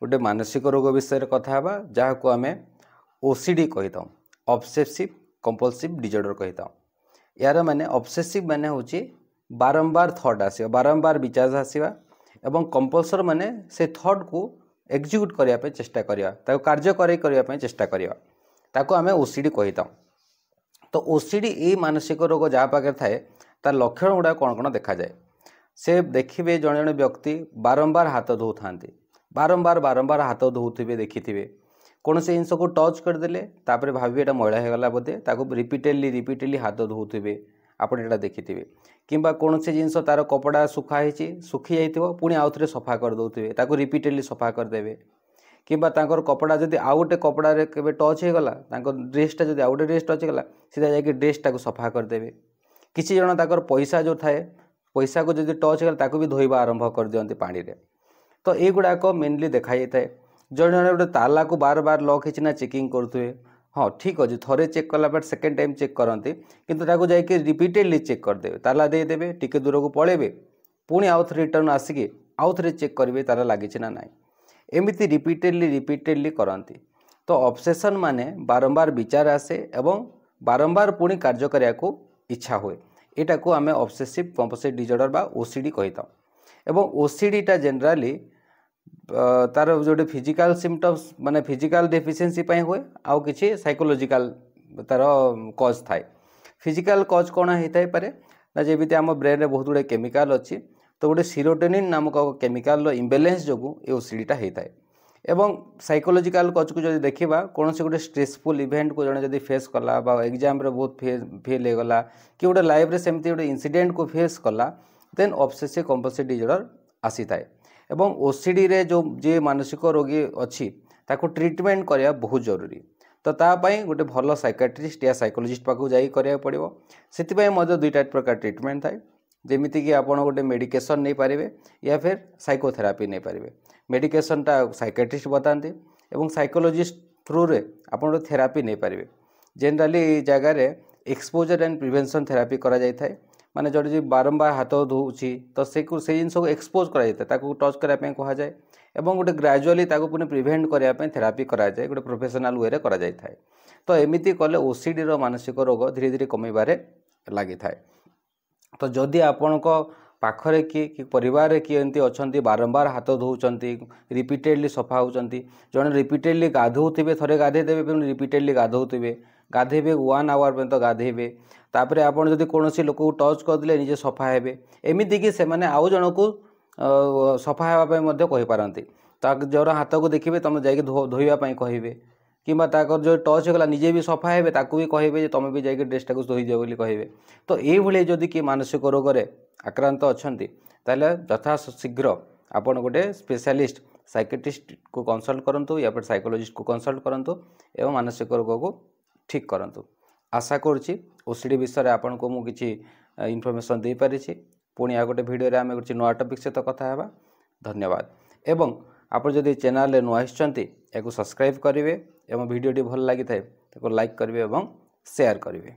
गोटे मानसिक रोग विषय कथा हेबा जहाँ को आमे ओसीडी कही था ऑब्सेसिव कंपल्सिव डिसऑर्डर कही था। यार माने ऑब्सेसिव माने होची बारंबार थॉट आसीबा बारंबार विचार आसीबा एवं कंपल्सर माने से थॉट को एग्जीक्यूट करिया पे चेष्टा करिया ताको कार्य करिया पे चेष्टा करिया ताको आमे ओसीडी कही था। तो ओसीडी ए मानसिक रोग जहाँ पाखे थाए तार लक्षण गुड़ा कौन कौन देखा जाए से देखिए जड़े जड़े व्यक्ति बारंबार हाथ धो था बारंबार बारंबार हाथ धोथे देखिथे कौन से जिनस को टच करदे तापर भावे एटा मैला होगला बोधे ताको रिपीटेडली हाथ धोथे आप देखिथे कि कौन से जिनस तार कपड़ा सुखाई सुखी जाइए पुणी आउ थे सफा कर दौथे ताको रिपीटेडली सफा करदे किंबा तांकर कपड़ा जदि आउ गोटे कपड़ा रे केबे टच हो गला तांकर ड्रेसटा जदि आउ गोटे ड्रेस टच गला सीधा जाके ड्रेसटा को सफा करदेवे। किसी जन ताकर पैसा जो थाए पैसा को जदि टच गला ताको भी धोइबा आरंभ कर दियंती पानी रे। तो ये गुड़ाक मेनली देखा जाए जड़े जड़े गोटे ताला को बार बार लॉक होना चेकिंग करुवे हाँ ठीक अच्छे थोड़े चेक कला बट सेकेंड टाइम चेक करती किंतु ताको जाके रिपीटेडली चेक करदे ताला देदेवे टिके दूर को पलैबे पुणी आउ थे रिटर्न आसिके आउ थे चेक करेंगे ताला लगी ना ना एमती रिपीटेडली करती। तो ऑब्सेशन माने बारंबार विचार आसे एवं बारंबार पुणी कार्य करने को इच्छा हुए यहाँ को आम ऑब्सेसिव कंपल्सिव डिसऑर्डर बा ओसीडी कही था। एवं ओसीडी टा जनरली तार जो फिजिकल सिम्पटम्स माने फिजिकल डेफिशिएंसी हुए आउ किसी साइकोलॉजिकल तार कज थाए। फिजिकल कज कौन होता पारे ना जमी आम ब्रेन में बहुत गुड़े केमिकल अच्छी तो गोटे सीरोटोनिन नामक केमिकल इम्बैलेंस जो ये ओसीडीटा होता है। एवं साइकोलॉजिकल कज को जो देखा कौन से गोटे स्ट्रेसफुल इवेंट को जड़े फेस कला एग्जाम रे बहुत फेल हो गला कि गोटे लाइफ रे सेमती गोटे इंसिडेंट को फेस कला देन ऑब्सेसिव कंपल्सिव डिसऑर्डर आसी थाए। एवं ओसीडी रे जो जे मानसिक रोगी अच्छी ताको ट्रीटमेंट करवा बहुत जरूरी। तो तापाई गोटे भल साइकाट्रिस्ट या साइकोलॉजिस्ट पाखु जाई करिया पड़िबो सेतिपई मध्य दुईटा प्रकार ट्रीटमेंट थाए जेमिति कि आपण गोटे मेडिकेशन नहीं पारे या फिर साइकोथेरापी नहीं पारे। मेडिकेशनटा साइकाट्रिस्ट बताते एवं साइकोलॉजिस्ट थ्रू रे आपण थेरापी नहीं पारे। जनरली जगार एक्सपोजर एंड प्रिवेंशन थेरापी करा जाय थाए माने जड़े बारंबार हाथ धोची तो से जिनस को एक्सपोज कराए टच करने कह जाए एवं गोटे ग्रेजुअली पुणी प्रिभेन्ट करने थेरापी कराए गोटे प्रोफेशनल वे करा जाय थाए। तो एमती कले ओसीडी रो मानसिक रोग धीरे धीरे कमिबारे लगी थाए। तो जदि आपण पाखरे किए परिवार किए एमती अच्छा बारंबार हाथ धोती रिपीटेडली सफा होती जड़े रिपीटेडली गाधोथे थे गाधेदेवे फिर रिपीटेडली गाधोथे गाधेबे 1 आवर पर्यंत गाधेबे तापर आपड़ जदि कौन लोक को टच करदे निजे सफा हेबे एमती कि से आउ जन को सफा होगापी कहीपारती जर हाथ को देखिए तुम जाकि धोवाई कहे कि जो टच होगा निजे भी सफा हेबे ताकू भी कहे तुम भी जाकि ड्रेसटा को धोई दियो बोली कहे। तो ये जदि किए मानसिक रोग आक्रांत अच्छा ताले यथा शीघ्र आपड़ गोटे स्पेशलिस्ट साइकेट्रिस्ट को कंसल्ट करूँ या फिर साइकोलॉजिस्ट को कंसल्ट करूँ एवं मानसिक रोग को ठीक करूँ। आशा करुँची ओसीडी विषय में आपन को मु किछि इनफॉरमेशन दे पारिछि। पुणी आ गोटे वीडियो रे आमे किछि नया टॉपिक सहित कथा हेबा। धन्यवाद। एवं आप जदि चैनल रे नुआ आइछन्ति याकु सब्सक्राइब करिवे एवं वीडियो टी भल लागि थाए ताको लाइक करिवे एवं शेयर करिवे।